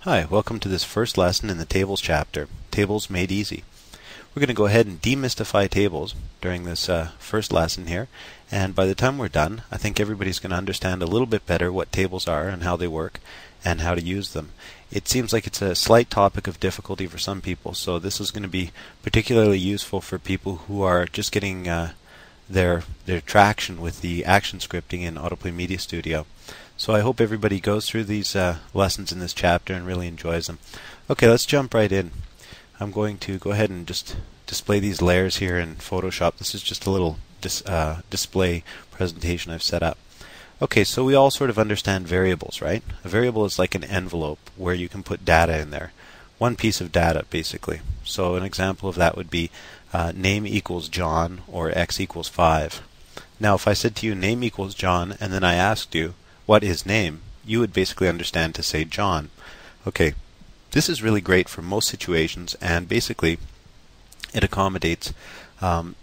Hi, welcome to this first lesson in the Tables chapter, Tables Made Easy. We're going to go ahead and demystify tables during this first lesson here, and by the time we're done, I think everybody's going to understand a little bit better what tables are and how they work and how to use them. It seems like it's a slight topic of difficulty for some people, so this is going to be particularly useful for people who are just getting their traction with the action scripting in AutoPlay Media Studio. So I hope everybody goes through these lessons in this chapter and really enjoys them. Okay, let's jump right in. I'm going to go ahead and just display these layers here in Photoshop. This is just a little display presentation I've set up. Okay, so we all sort of understand variables, right? A variable is like an envelope where you can put data in there. One piece of data, basically. So an example of that would be name equals John or x equals 5. Now if I said to you name equals John and then I asked you what is name, you would basically understand to say John. Okay, this is really great for most situations, and basically it accommodates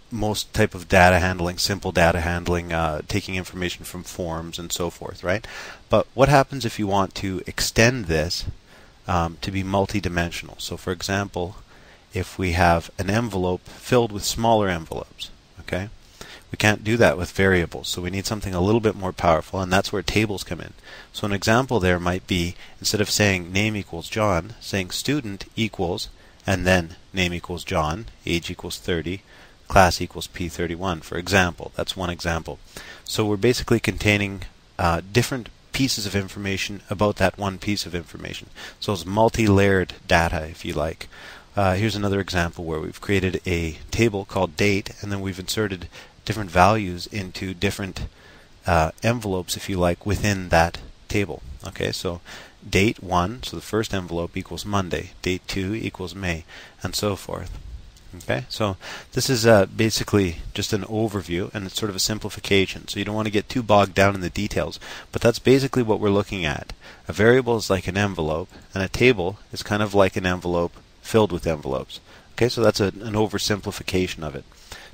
most type of data handling, simple data handling, taking information from forms and so forth, right? But what happens if you want to extend this to be multi-dimensional? So for example, if we have an envelope filled with smaller envelopes, okay? We can't do that with variables, so we need something a little bit more powerful, and that's where tables come in. So an example there might be, instead of saying name equals John, saying student equals, and then name equals John, age equals 30, class equals P31, for example. That's one example. So we're basically containing different pieces of information about that one piece of information. So it's multi-layered data, if you like. Here's another example where we've created a table called date, and then we've inserted different values into different envelopes, if you like, within that table. Okay, so date 1, so the first envelope equals Monday, date 2 equals May, and so forth. Okay, so this is basically just an overview, and it's sort of a simplification, so you don't want to get too bogged down in the details, but that's basically what we're looking at. A variable is like an envelope, and a table is kind of like an envelope filled with envelopes. Okay, so that's an oversimplification of it.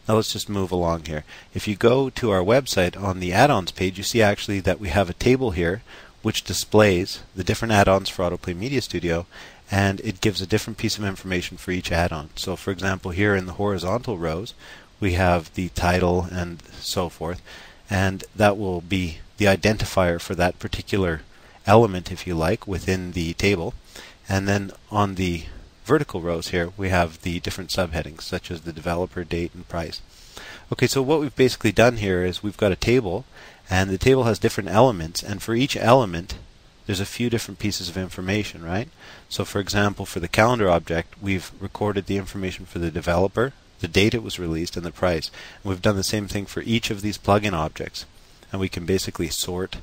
Now let's just move along here. If you go to our website on the add-ons page, you see actually that we have a table here which displays the different add-ons for AutoPlay Media Studio, and it gives a different piece of information for each add-on. So for example, here in the horizontal rows we have the title and so forth, and that will be the identifier for that particular element, if you like, within the table. And then on the vertical rows here we have the different subheadings such as the developer, date, and price. Okay, so what we've basically done here is we've got a table, and the table has different elements, and for each element there's a few different pieces of information, right? So for example, for the calendar object we've recorded the information for the developer, the date it was released, and the price. And we've done the same thing for each of these plugin objects, and we can basically sort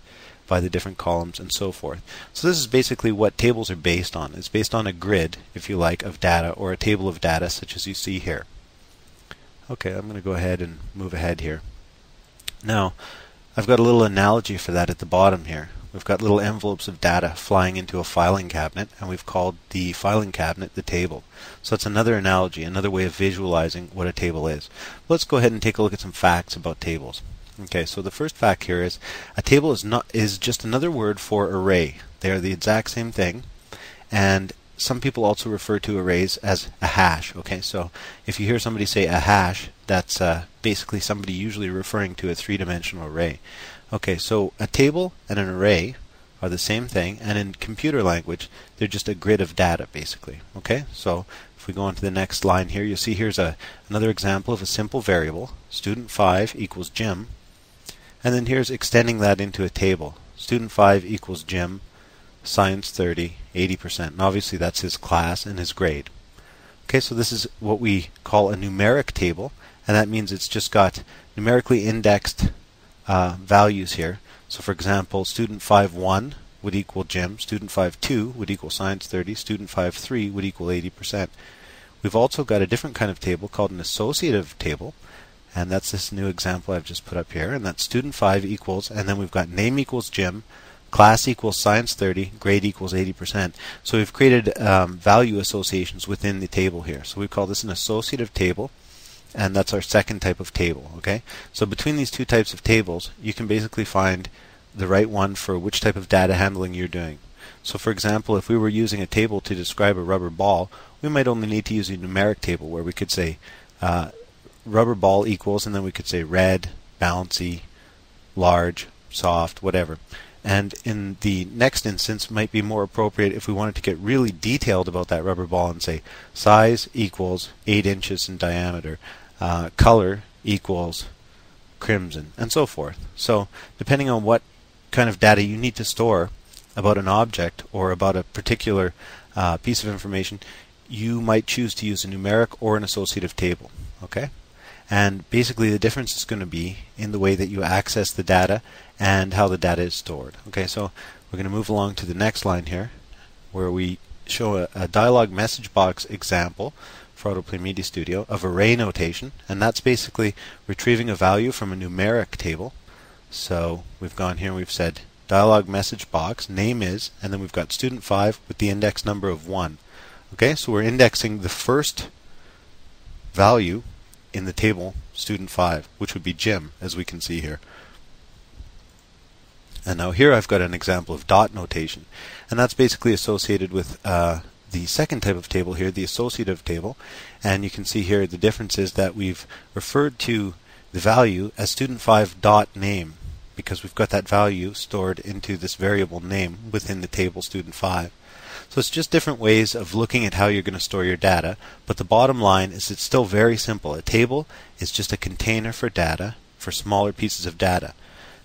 by the different columns and so forth. So this is basically what tables are based on. It's based on a grid, if you like, of data, or a table of data such as you see here. Okay, I'm going to go ahead and move ahead here. Now, I've got a little analogy for that at the bottom here. We've got little envelopes of data flying into a filing cabinet, and we've called the filing cabinet the table. So that's another analogy, another way of visualizing what a table is. Let's go ahead and take a look at some facts about tables. Okay, so the first fact here is a table is just another word for array. They are the exact same thing, and some people also refer to arrays as a hash. Okay, so if you hear somebody say a hash, that's basically somebody usually referring to a three-dimensional array. Okay, so a table and an array are the same thing, and in computer language they're just a grid of data, basically. Okay, so if we go on to the next line here, you'll see here's another example of a simple variable. Student 5 equals Jim. And then here's extending that into a table. Student 5 equals Jim, science 30, 80%. And obviously that's his class and his grade. Okay, so this is what we call a numeric table, and that means it's just got numerically indexed values here. So for example, student 5.1 would equal Jim, student 5.2 would equal science 30, student 5.3 would equal 80%. We've also got a different kind of table called an associative table, and that's this new example I've just put up here, and that's student 5 equals, and then we've got name equals Jim, class equals science 30, grade equals 80%. So we've created value associations within the table here. So we call this an associative table, and that's our second type of table. Okay, so between these two types of tables you can basically find the right one for which type of data handling you're doing. So for example, if we were using a table to describe a rubber ball, we might only need to use a numeric table where we could say rubber ball equals, and then we could say red, bouncy, large, soft, whatever. And in the next instance might be more appropriate if we wanted to get really detailed about that rubber ball and say size equals 8 inches in diameter, color equals crimson, and so forth. So depending on what kind of data you need to store about an object or about a particular piece of information, you might choose to use a numeric or an associative table. Okay? And basically the difference is going to be in the way that you access the data and how the data is stored. Okay, so we're going to move along to the next line here where we show a dialog message box example for AutoPlay Media Studio of array notation, and that's basically retrieving a value from a numeric table. So we've gone here and we've said dialog message box, name is, and then we've got student 5 with the index number of 1. Okay, so we're indexing the first value in the table student 5, which would be Jim, as we can see here. And now here I've got an example of dot notation, and that's basically associated with the second type of table here, the associative table. And you can see here the difference is that we've referred to the value as student 5 dot name, because we've got that value stored into this variable name within the table student 5. So it's just different ways of looking at how you're going to store your data, but the bottom line is it's still very simple. A table is just a container for data, for smaller pieces of data.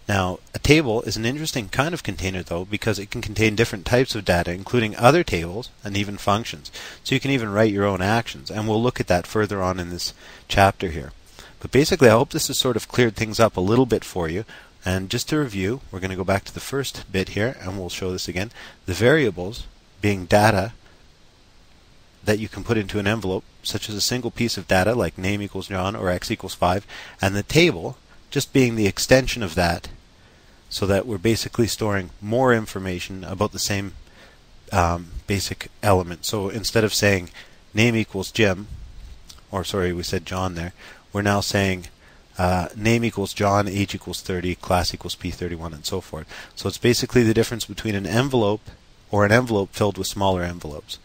Now, a table is an interesting kind of container though, because it can contain different types of data, including other tables and even functions. So you can even write your own actions, and we'll look at that further on in this chapter here. But basically, I hope this has sort of cleared things up a little bit for you. And just to review, we're going to go back to the first bit here, and we'll show this again. The variables being data that you can put into an envelope, such as a single piece of data like name equals John or x equals 5, and the table just being the extension of that, so that we're basically storing more information about the same basic element. So instead of saying name equals Jim, or sorry, we said John there, we're now saying name equals John, age equals 30, class equals P31, and so forth. So it's basically the difference between an envelope or an envelope filled with smaller envelopes.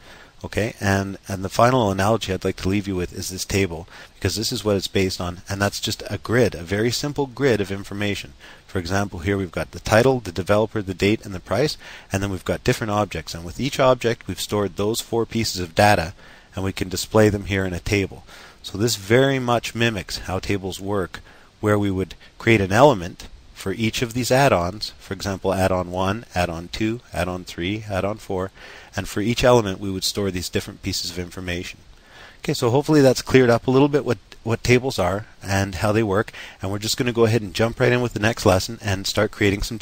Okay, and the final analogy I'd like to leave you with is this table, because this is what it's based on, and that's just a grid, a very simple grid of information. For example, here we've got the title, the developer, the date, and the price, and then we've got different objects, and with each object we've stored those 4 pieces of data, and we can display them here in a table. So this very much mimics how tables work, where we would create an element for each of these add-ons. For example, add-on 1, add-on 2, add-on 3, add-on 4, and for each element we would store these different pieces of information. Okay, so hopefully that's cleared up a little bit what tables are and how they work, and we're just going to go ahead and jump right in with the next lesson and start creating some